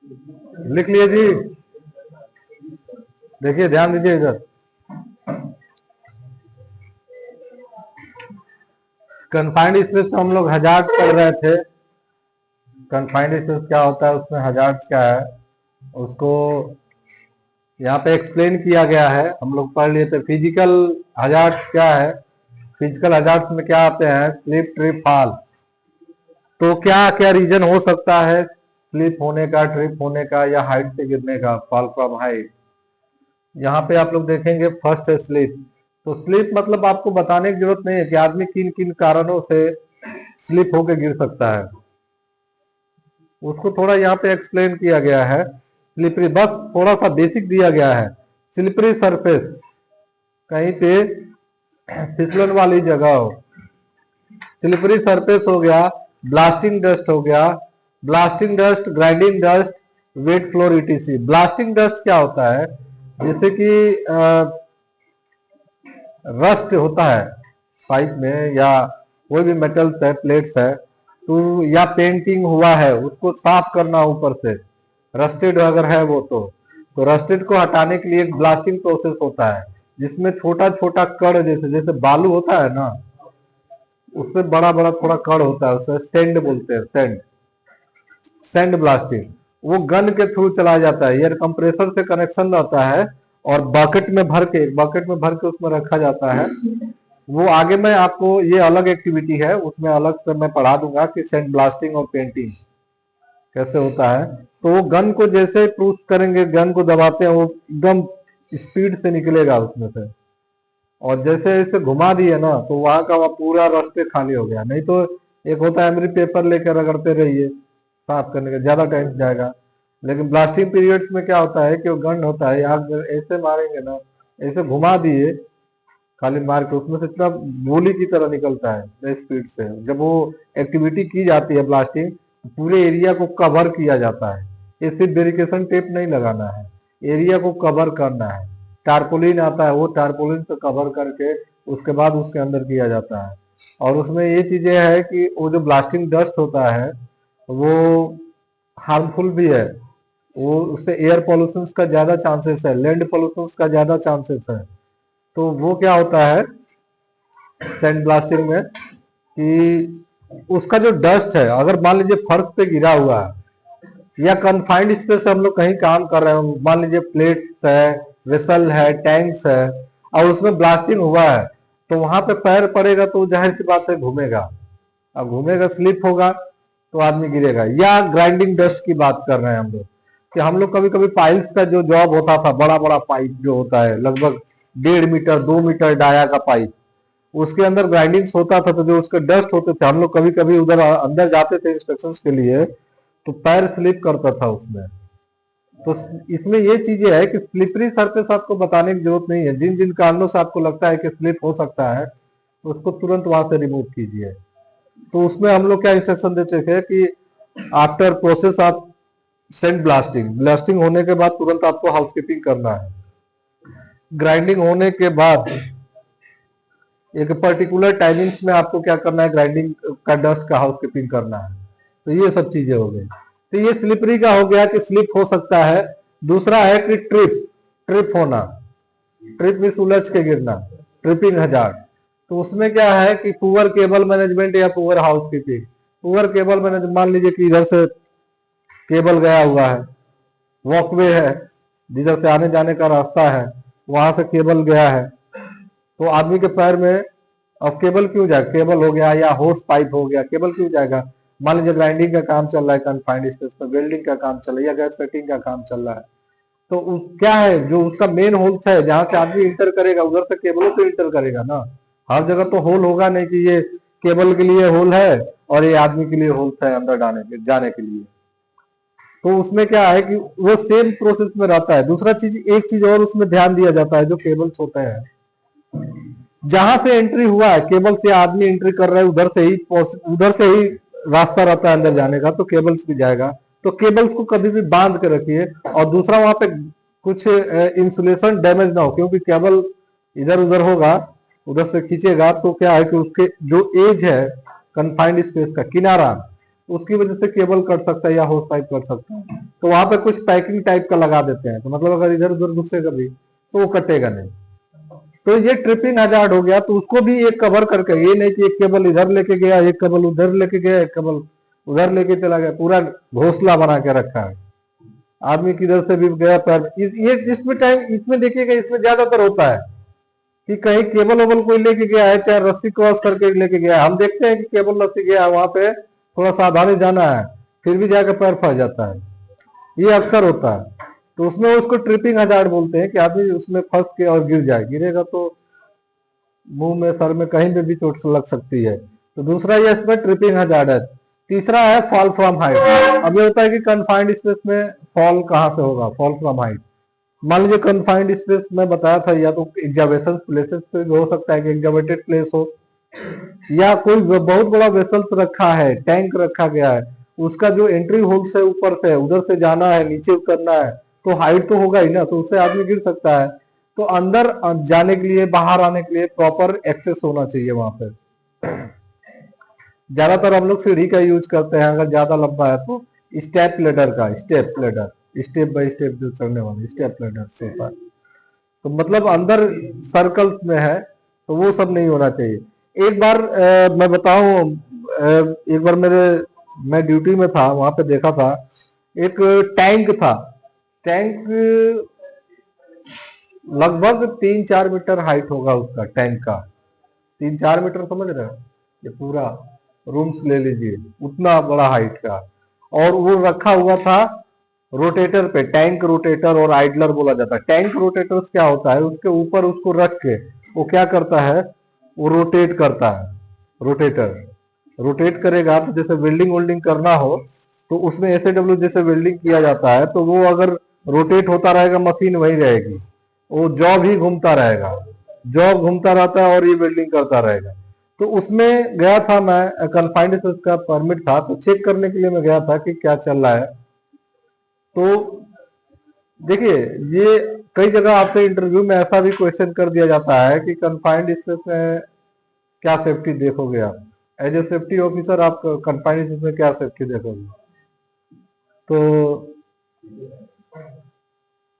लिख लिए जी। देखिए ध्यान दीजिए इधर। कन्फाइंड स्पेस हम लोग हजार्ड पढ़ रहे थे। कन्फाइंड स्पेस क्या होता है, उसमें हजार्ड क्या है उसको यहाँ पे एक्सप्लेन किया गया है। हम लोग पढ़ लिए थे। फिजिकल हजार्ड क्या है, फिजिकल हजार्ड में क्या आते हैं, स्लिप ट्रिप फॉल। तो क्या क्या रीजन हो सकता है स्लिप होने का, ट्रिप होने का या हाइट से गिरने का, फॉल फ्रॉम हाइट। यहाँ पे आप लोग देखेंगे फर्स्ट है स्लिप। तो स्लिप मतलब आपको बताने की जरूरत नहीं है कि आदमी किन किन कारणों से स्लिप होकर गिर सकता है, उसको थोड़ा यहाँ पे एक्सप्लेन किया गया है। स्लिपरी, बस थोड़ा सा बेसिक दिया गया है। स्लिपरी सरफेस, कहीं पे फिसलन वाली जगह हो, स्लिपरी सरफेस हो गया, ब्लास्टिंग डस्ट हो गया, blasting dust, grinding dust, wait floor etc. Blasting dust क्या होता है, जैसे कि रस्ट होता है पाइप में या कोई भी मेटल्स है, प्लेट्स है, तो या पेंटिंग हुआ है उसको साफ करना ऊपर से, रस्टेड अगर है वो तो रस्टेड को हटाने के लिए एक ब्लास्टिंग प्रोसेस होता है जिसमें छोटा छोटा कण, जैसे जैसे बालू होता है ना, उसमें बड़ा बड़ा थोड़ा कण होता है, उसे सेंड बोलते हैं, सेंड, सेंड ब्लास्टिंग। वो गन के थ्रू चला जाता है, एयर कंप्रेसर से कनेक्शन रहता है और बकेट में भर के, बकेट में भर के उसमें रखा जाता है। वो आगे मैं आपको, ये अलग एक्टिविटी है, उसमें अलग से मैं पढ़ा दूंगा कि सेंड ब्लास्टिंग और पेंटिंग कैसे होता है। तो वो गन को जैसे पुश करेंगे, गन को दबाते हैं, वो एकदम स्पीड से निकलेगा उसमें से, और जैसे इसे घुमा दिए ना तो वहां का वह पूरा रास्ते खाली हो गया। नहीं तो एक होता है एमरी पेपर लेकर रगड़ते रहिए, साफ करने का ज्यादा टाइम जाएगा। लेकिन ब्लास्टिंग पीरियड्स में क्या होता है कि वो गन होता है, आप ऐसे मारेंगे ना, ऐसे घुमा दिए खाली मार के, उसमें से इतना गोली की तरह निकलता है स्पीड से। जब वो एक्टिविटी की जाती है ब्लास्टिंग, पूरे एरिया को कवर किया जाता है। ये सिर्फ बैरिकेशन टेप नहीं लगाना है, एरिया को कवर करना है। टारपोलिन आता है, वो टारपोलिन से कवर करके उसके बाद उसके अंदर किया जाता है। और उसमें ये चीजें है कि वो जो ब्लास्टिंग डस्ट होता है वो हार्मफुल भी है, वो उससे एयर पोल्यूशन का ज्यादा चांसेस है, लैंड पोल्यूशन का ज्यादा चांसेस है। तो वो क्या होता है सैंड ब्लास्टिंग में कि उसका जो डस्ट है, अगर मान लीजिए फर्श पे गिरा हुआ है या कन्फाइंड स्पेस से हम लोग कहीं काम कर रहे हो, मान लीजिए प्लेट्स है, वेसल है, टैंक्स है, और उसमें ब्लास्टिंग हुआ है, तो वहां पे पैर पड़ेगा तो जाहिर सी बात है घूमेगा। अब घूमेगा, स्लिप होगा तो आदमी गिरेगा। या ग्राइंडिंग डस्ट की बात कर रहे हैं हम लोग, कि हम लोग कभी कभी पाइल्स का जो जॉब होता था, बड़ा बड़ा पाइप जो होता है लगभग 1.5 मीटर 2 मीटर डाया का पाइप, उसके अंदर ग्राइंडिंग्स होता था, तो जो उसके डस्ट होते थे, हम लोग कभी कभी उधर अंदर जाते थे इंस्पेक्शन के लिए, तो पैर स्लिप करता था उसमें। तो इसमें ये चीजें है कि स्लिपरी सरफेस आपको बताने की जरूरत नहीं है। जिन जिन कारणों से आपको लगता है कि स्लिप हो सकता है, तो उसको तुरंत वहां से रिमूव कीजिए। तो उसमें हम लोग क्या इंस्ट्रक्शन देते थे कि after process of sand blasting, blasting होने के बाद तुरंत आपको हाउसकीपिंग करना है। ग्राइंडिंग होने के बाद एक पर्टिकुलर टाइमिंग्स में आपको क्या करना है, ग्राइंडिंग का डस्ट का हाउसकीपिंग करना है। तो ये सब चीजें हो गई। तो ये स्लिपरी का हो गया कि स्लिप हो सकता है। दूसरा है कि ट्रिप, ट्रिप होना, ट्रिप में उलझ के गिरना, ट्रिपिंग हजार्ड। तो उसमें क्या है कि पुअर केबल मैनेजमेंट या poor housekeeping. Poor cable management, मान लीजिए कि इधर से केबल गया हुआ है, वॉकवे है, जिधर से आने जाने का रास्ता है, वहां से केबल गया है, तो आदमी के पैर में अब केबल क्यों जाएगा, केबल हो गया या होस पाइप हो गया, केबल क्यों जाएगा। मान लीजिए ग्राइंडिंग का काम चल रहा है कन्फाइंड स्पेस पर, वेल्डिंग का काम चल रहा है या गैस कटिंग का काम चल रहा है, तो क्या है जो उसका मेन होल्स है जहां से आदमी इंटर करेगा, उधर से केबलों से इंटर करेगा ना। हर जगह तो होल होगा नहीं कि ये केबल के लिए होल है और ये आदमी के लिए होल्स है अंदर जाने के लिए। तो उसमें क्या है कि वो सेम प्रोसेस में रहता है। दूसरा चीज, एक चीज और उसमें ध्यान दिया जाता है, जो केबल्स होते हैं, जहां से एंट्री हुआ है, केबल से आदमी एंट्री कर रहा है, उधर से ही रास्ता रहता है अंदर जाने का, तो केबल्स भी जाएगा। तो केबल्स को कभी भी बांध के रखिए। और दूसरा, वहां पे कुछ इंसुलेशन डैमेज ना हो, क्योंकि केबल इधर उधर होगा, उधर से खींचेगा, तो क्या है कि उसके जो एज है कन्फाइंड स्पेस का किनारा, उसकी वजह से केबल कट सकता है या होस पाइप कट सकता है। तो वहां पे कुछ पैकिंग टाइप का लगा देते हैं, तो मतलब अगर इधर उधर घुसेगा भी तो वो कटेगा नहीं। तो ये ट्रिपिंग हजार्ड हो गया, तो उसको भी एक कवर करके, ये नहीं कि एक केबल इधर लेके गया, एक केबल उधर लेके गया, एक केबल उधर लेके चला गया, पूरा घोंसला बना के रखा है। आदमी किधर से भी गया पैर ये इसमें टाइम, इसमें देखिएगा, इसमें ज्यादातर होता है कि कहीं केबल वेबल कोई लेके गया है, चाहे रस्सी क्रॉस करके लेके गया है, हम देखते हैं कि केबल रस्सी गया है, वहां पे थोड़ा सावधानी जाना है, फिर भी जाकर पैर फंस जाता है, ये अक्सर होता है। तो उसमें उसको ट्रिपिंग हजार्ड बोलते हैं कि आदमी उसमें फंस के और गिर जाए, गिरेगा तो मुंह में, सर में, कहीं पे भी चोट लग सकती है। तो दूसरा ये इसमें ट्रिपिंग हजार्ड है। तीसरा है फॉल फ्रॉम हाइट। अब ये होता है कि कन्फाइंड स्पेस में फॉल कहाँ से होगा, फॉल फ्रॉम हाइट। मान लीजिए कन्फाइंड स्पेस में बताया था, या तो एग्जावेशन प्लेसेस पे भी हो सकता है कि एग्जावेटेड प्लेस हो, या कोई बहुत बड़ा वेसल्स रखा है, टैंक रखा गया है, उसका जो एंट्री होल्स है ऊपर से, उधर से जाना है, नीचे उतरना है, तो हाइट तो होगा ही ना, तो उससे आदमी गिर सकता है। तो अंदर जाने के लिए, बाहर आने के लिए प्रॉपर एक्सेस होना चाहिए वहां पे। ज्यादातर हम लोग सीढ़ी का यूज करते हैं, अगर ज्यादा लंबा है तो स्टेप लेडर का, step ladder, step by step जो चढ़ने वाले स्टेप लेडर से ऊपर। तो मतलब अंदर सर्कल्स में है, तो वो सब नहीं होना चाहिए। एक बार मैं बताऊं, एक बार मैं ड्यूटी में था, वहां पे देखा था एक टैंक था। टैंक लगभग 3-4 मीटर हाइट होगा उसका, टैंक का 3-4 मीटर, समझ रहे हो, ये पूरा रूम्स ले लीजिए, उतना बड़ा हाइट का। और वो रखा हुआ था रोटेटर पे, टैंक रोटेटर और आइडलर बोला जाता है। टैंक रोटेटर क्या होता है, उसके ऊपर उसको रख के वो क्या करता है, वो रोटेट करता है। रोटेटर रोटेट करेगा, तो जैसे वेल्डिंग वेल्डिंग करना हो तो उसमें एसएडब्ल्यू जैसे वेल्डिंग किया जाता है, तो वो अगर रोटेट होता रहेगा, मशीन वही रहेगी, वो जॉब ही घूमता रहेगा, जॉब घूमता रहता है और ये वेल्डिंग करता रहेगा। तो उसमें गया था मैं, कन्फाइंड स्पेस का परमिट था, तो चेक करने के लिए मैं गया था कि क्या चल रहा है। तो देखिए, ये कई जगह आपसे इंटरव्यू में ऐसा भी क्वेश्चन कर दिया जाता है कि कन्फाइंड स्पेस में क्या सेफ्टी देखोगे आप, एज ए सेफ्टी ऑफिसर आप कन्फाइंड स्पेस में क्या सेफ्टी देखोगे। तो